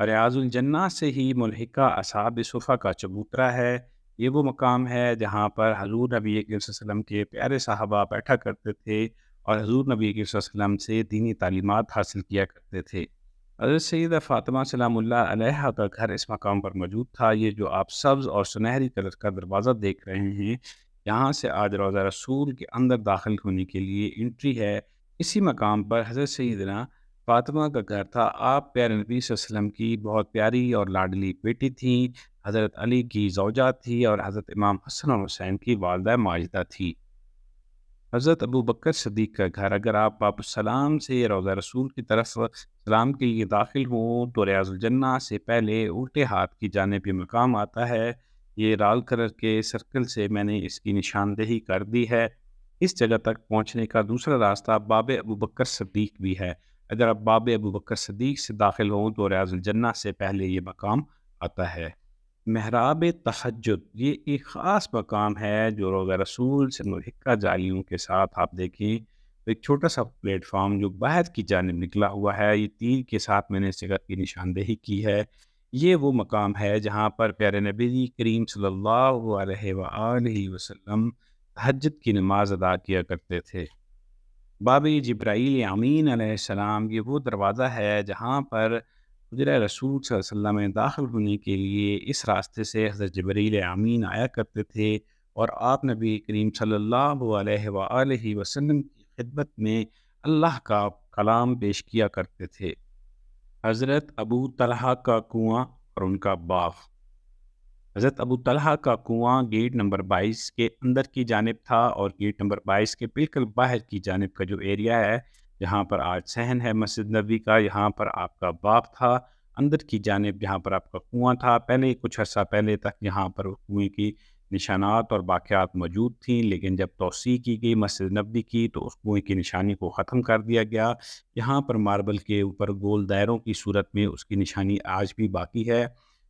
ریاض الجنہ سے ہی ملحقہ اصحاب صفہ کا چبوترا ہے۔ یہ وہ مقام ہے جہاں پر حضور نبی کریم صلی اللہ علیہ وسلم کے پیارے صحابہ بیٹھا کرتے تھے اور حضور نبی کریم صلی اللہ علیہ وسلم سے دینی تعلیمات حاصل کیا کرتے تھے۔ حضرت سیدہ فاطمہ سلام اللہ علیہا کا گھر اس مقام پر موجود تھا۔ یہ جو آپ سبز اور سنہری کلر کا دروازہ دیکھ رہے ہیں، یہاں سے آج روضہ رسول کے اندر داخل ہونے کے لیے انٹری ہے۔ اسی مقام پر حضرت سیدنا فاطمہ کا گھر تھا۔ آپ پیارے نبی صلی اللہ علیہ وسلم کی بہت پیاری اور لاڈلی بیٹی تھیں، حضرت علی کی زوجہ تھی اور حضرت امام حسن اور حسین کی والدہ ماجدہ تھی۔ حضرت ابو بکر صدیق کا گھر، اگر آپ باب السلام سے روضہ رسول کی طرف سلام کے لیے داخل ہوں تو ریاض الجنہ سے پہلے الٹے ہاتھ کی جانب یہ مقام آتا ہے۔ یہ لال کلر کے سرکل سے میں نے اس کی نشاندہی کر دی ہے۔ اس جگہ تک پہنچنے کا دوسرا راستہ باب ابو بکر صدیق بھی ہے۔ اگر آپ باب ابو بکر صدیق سے داخل ہوں تو ریاض الجنہ سے پہلے یہ مقام آتا ہے۔ محراب تہجد، یہ ایک خاص مقام ہے جو روضہ رسول سے ملحقہ جالیوں کے ساتھ آپ دیکھیں تو ایک چھوٹا سا پلیٹ فارم جو باہر کی جانب نکلا ہوا ہے، یہ تیر کے ساتھ میں نے اس جگہ کی نشاندہی کی ہے۔ یہ وہ مقام ہے جہاں پر پیارے نبی کریم صلی اللہ علیہ وآلہ وسلم تہجد کی نماز ادا کیا کرتے تھے۔ باب جبرائیل امین علیہ السلام، یہ وہ دروازہ ہے جہاں پر حجرہ رسول صلی اللہ علیہ وسلم میں داخل ہونے کے لیے اس راستے سے حضرت جبرائیل امین آیا کرتے تھے اور آپ نبی کریم صلی اللہ علیہ وآلہ وسلم کی خدمت میں اللہ کا کلام پیش کیا کرتے تھے۔ حضرت ابو طلحہ کا کنواں اور ان کا باغ، حضرت ابو طلحہ کا کنواں گیٹ نمبر 22 کے اندر کی جانب تھا اور گیٹ نمبر 22 کے بالکل باہر کی جانب کا جو ایریا ہے جہاں پر آج صحن ہے مسجد نبوی کا، یہاں پر آپ کا باغ تھا۔ اندر کی جانب جہاں پر آپ کا کنواں تھا، پہلے کچھ عرصہ پہلے تک یہاں پر کنویں کی نشانات اور باقیات موجود تھیں، لیکن جب توسیع کی گئی مسجد نبوی کی تو اس کنویں کی نشانی کو ختم کر دیا گیا۔ یہاں پر ماربل کے اوپر گول دائروں کی صورت میں اس کی نشانی آج بھی باقی ہے۔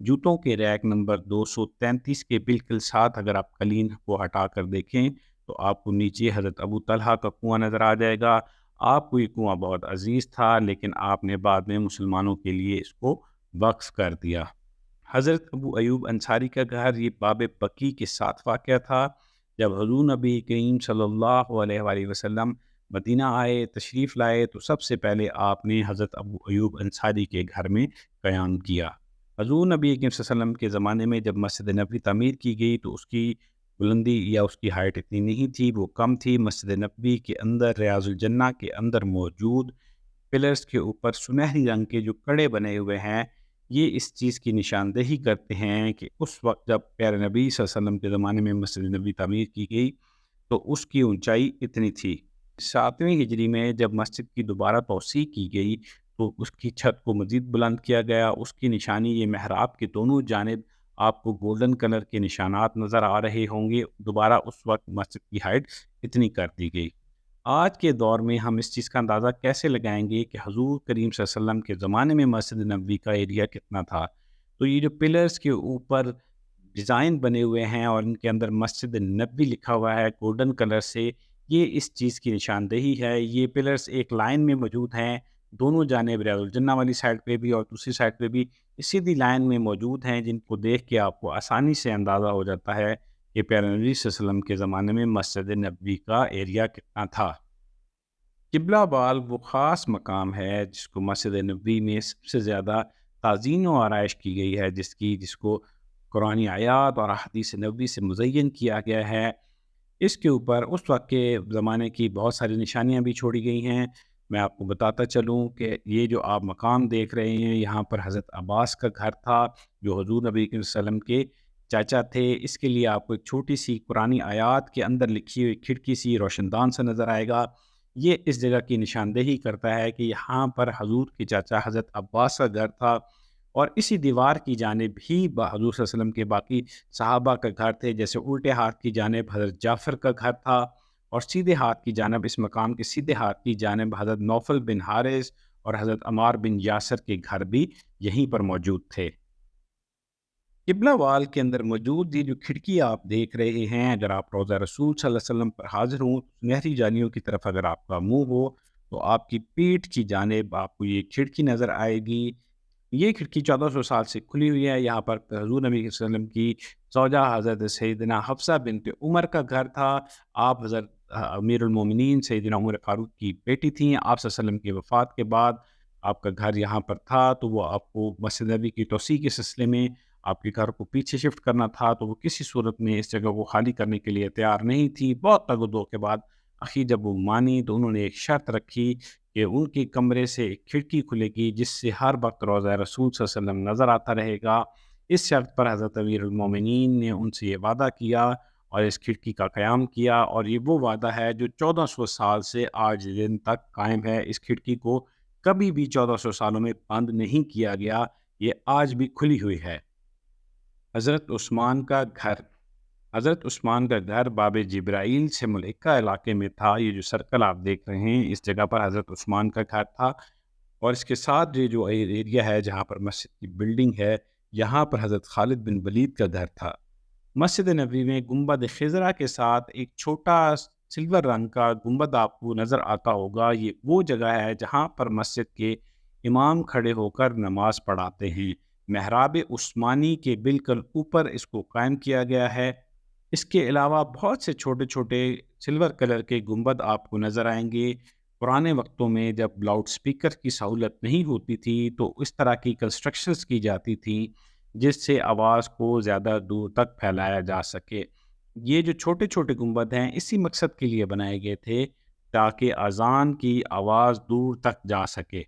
جوتوں کے ریک نمبر 233 کے بالکل ساتھ اگر آپ قلین کو ہٹا کر دیکھیں تو آپ کو نیچے حضرت ابو طلحہ کا کنواں نظر آ جائے گا۔ آپ کو یہ کنواں بہت عزیز تھا، لیکن آپ نے بعد میں مسلمانوں کے لیے اس کو وقف کر دیا۔ حضرت ابو ایوب انصاری کا گھر، یہ باب بقی کے ساتھ واقع تھا۔ جب حضور نبی کریم صلی اللہ علیہ وآلہ وسلم مدینہ آئے، تشریف لائے، تو سب سے پہلے آپ نے حضرت ابو ایوب انصاری کے گھر میں قیام کیا۔ حضور نبی کریم صلی اللہ علیہ وسلم کے زمانے میں جب مسجد نبوی تعمیر کی گئی تو اس کی بلندی یا اس کی ہائٹ اتنی نہیں تھی، وہ کم تھی۔ مسجد نبوی کے اندر ریاض الجنہ کے اندر موجود پلرز کے اوپر سنہری رنگ کے جو کڑے بنے ہوئے ہیں، یہ اس چیز کی نشاندہی کرتے ہیں کہ اس وقت جب پیارے نبی صلی اللہ علیہ وسلم کے زمانے میں مسجد نبوی تعمیر کی گئی تو اس کی اونچائی اتنی تھی۔ 7ویں ہجری میں جب مسجد کی دوبارہ توسیع کی گئی تو اس کی چھت کو مزید بلند کیا گیا۔ اس کی نشانی، یہ محراب کے دونوں جانب آپ کو گولڈن کلر کے نشانات نظر آ رہے ہوں گے۔ دوبارہ اس وقت مسجد کی ہائٹ اتنی کر دی گئی۔ آج کے دور میں ہم اس چیز کا اندازہ کیسے لگائیں گے کہ حضور کریم صلی اللہ علیہ وسلم کے زمانے میں مسجد نبوی کا ایریا کتنا تھا؟ تو یہ جو پلرز کے اوپر ڈیزائن بنے ہوئے ہیں اور ان کے اندر مسجد نبوی لکھا ہوا ہے گولڈن کلر سے، یہ اس چیز کی نشاندہی ہے۔ یہ پلرز ایک لائن میں موجود ہیں، دونوں جانب ریاض الجنہ والی سائڈ پہ بھی اور دوسری سائڈ پہ بھی سیدھی لائن میں موجود ہیں، جن کو دیکھ کے آپ کو آسانی سے اندازہ ہو جاتا ہے کہ پیارے نبی صلی اللہ علیہ وسلم کے زمانے میں مسجد نبوی کا ایریا کتنا تھا۔ قبلہ وال وہ خاص مقام ہے جس کو مسجد نبوی میں سب سے زیادہ تعظیم و آرائش کی گئی ہے، جس کو قرآنی آیات اور احادیث نبوی سے مزین کیا گیا ہے۔ اس کے اوپر اس وقت کے زمانے کی بہت ساری نشانیاں بھی چھوڑی گئی ہیں۔ میں آپ کو بتاتا چلوں کہ یہ جو آپ مقام دیکھ رہے ہیں، یہاں پر حضرت عباس کا گھر تھا جو حضور نبی صلی اللہ علیہ وسلم کے چاچا تھے۔ اس کے لیے آپ کو ایک چھوٹی سی قرآنی آیات کے اندر لکھی ہوئی کھڑکی سی روشن دان سے نظر آئے گا۔ یہ اس جگہ کی نشاندہی کرتا ہے کہ یہاں پر حضور کے چاچا حضرت عباس کا گھر تھا، اور اسی دیوار کی جانب ہی حضور صلی اللہ علیہ وسلم کے باقی صحابہ کا گھر تھے، جیسے الٹے ہاتھ کی جانب حضرت جعفر کا گھر تھا اور سیدھے ہاتھ کی جانب، اس مقام کے سیدھے ہاتھ کی جانب حضرت نوفل بن حارث اور حضرت عمار بن یاسر کے گھر بھی یہیں پر موجود تھے۔ قبلہ وال کے اندر موجود یہ جو کھڑکی آپ دیکھ رہے ہیں، اگر آپ روضہ رسول صلی اللہ علیہ وسلم پر حاضر ہوں، سنہری جانیوں کی طرف اگر آپ کا منہ ہو تو آپ کی پیٹھ کی جانب آپ کو یہ کھڑکی نظر آئے گی۔ یہ کھڑکی 1400 سال سے کھلی ہوئی ہے۔ یہاں پر حضور نبی صلی اللہ علیہ وسلم کی زوجہ حضرت سیدنا حفصہ بنت عمر کا گھر تھا۔ آپ حضرت امیر المومنین سیدنا عمر فاروق کی بیٹی تھیں۔ آپ صلی اللہ علیہ وسلم کی وفات کے بعد آپ کا گھر یہاں پر تھا، تو وہ آپ کو مسجد نبوی کی توسیع کے سلسلے میں آپ کے گھر کو پیچھے شفٹ کرنا تھا، تو وہ کسی صورت میں اس جگہ کو خالی کرنے کے لیے تیار نہیں تھی۔ بہت تگ و دو کے بعد آخر جب وہ مانی تو انہوں نے ایک شرط رکھی کہ ان کے کمرے سے ایک کھڑکی کھلے گی جس سے ہر وقت روضہ رسول صلی اللہ علیہ وسلم نظر آتا رہے گا۔ اس شرط پر حضرت امیر المومنین نے ان سے یہ وعدہ کیا اور اس کھڑکی کا قیام کیا، اور یہ وہ وعدہ ہے جو 1400 سال سے آج دن تک قائم ہے۔ اس کھڑکی کو کبھی بھی 1400 سالوں میں بند نہیں کیا گیا، یہ آج بھی کھلی ہوئی ہے۔ حضرت عثمان کا گھر۔ حضرت عثمان کا گھر باب جبرائیل سے ملحقہ علاقے میں تھا۔ یہ جو سرکل آپ دیکھ رہے ہیں اس جگہ پر حضرت عثمان کا گھر تھا، اور اس کے ساتھ یہ جو ایریا ہے جہاں پر مسجد کی بلڈنگ ہے، یہاں پر حضرت خالد بن ولید کا گھر تھا۔ مسجد نبوی میں گنبد خضرا کے ساتھ ایک چھوٹا سلور رنگ کا گنبد آپ کو نظر آتا ہوگا۔ یہ وہ جگہ ہے جہاں پر مسجد کے امام کھڑے ہو کر نماز پڑھاتے ہیں۔ محراب عثمانی کے بالکل اوپر اس کو قائم کیا گیا ہے۔ اس کے علاوہ بہت سے چھوٹے چھوٹے سلور کلر کے گنبد آپ کو نظر آئیں گے۔ پرانے وقتوں میں جب لاؤڈ سپیکر کی سہولت نہیں ہوتی تھی تو اس طرح کی کنسٹرکشنز کی جاتی تھیں جس سے آواز کو زیادہ دور تک پھیلایا جا سکے۔ یہ جو چھوٹے چھوٹے گنبد ہیں اسی مقصد کے لیے بنائے گئے تھے تاکہ اذان کی آواز دور تک جا سکے۔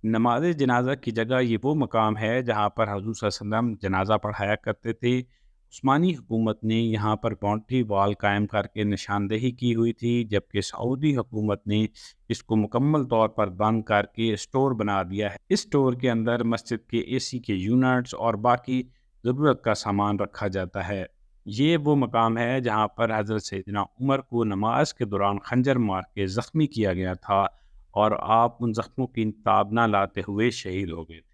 نماز جنازہ کی جگہ یہ وہ مقام ہے جہاں پر حضور صلی اللہ علیہ وسلم جنازہ پڑھایا کرتے تھے۔ عثمانی حکومت نے یہاں پر باؤنڈری وال قائم کر کے نشاندہی کی ہوئی تھی، جبکہ سعودی حکومت نے اس کو مکمل طور پر بند کر کے اسٹور بنا دیا ہے۔ اس اسٹور کے اندر مسجد کے اے سی کے یونٹس اور باقی ضرورت کا سامان رکھا جاتا ہے۔ یہ وہ مقام ہے جہاں پر حضرت سیدنا عمر کو نماز کے دوران خنجر مار کے زخمی کیا گیا تھا، اور آپ ان زخموں کی تاب نہ لاتے ہوئے شہید ہو گئے تھے۔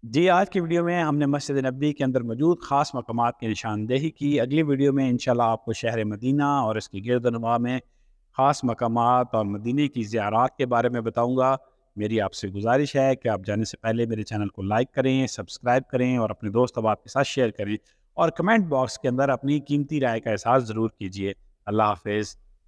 جی، آج کی ویڈیو میں ہم نے مسجد نبوی کے اندر موجود خاص مقامات کی نشاندہی کی۔ اگلی ویڈیو میں انشاءاللہ آپ کو شہر مدینہ اور اس کی گرد و نواح میں خاص مقامات اور مدینہ کی زیارات کے بارے میں بتاؤں گا۔ میری آپ سے گزارش ہے کہ آپ جانے سے پہلے میرے چینل کو لائک کریں، سبسکرائب کریں اور اپنے دوست احباب کے ساتھ شیئر کریں، اور کمنٹ باکس کے اندر اپنی قیمتی رائے کا اظہار ضرور کیجیے۔ اللہ حافظ۔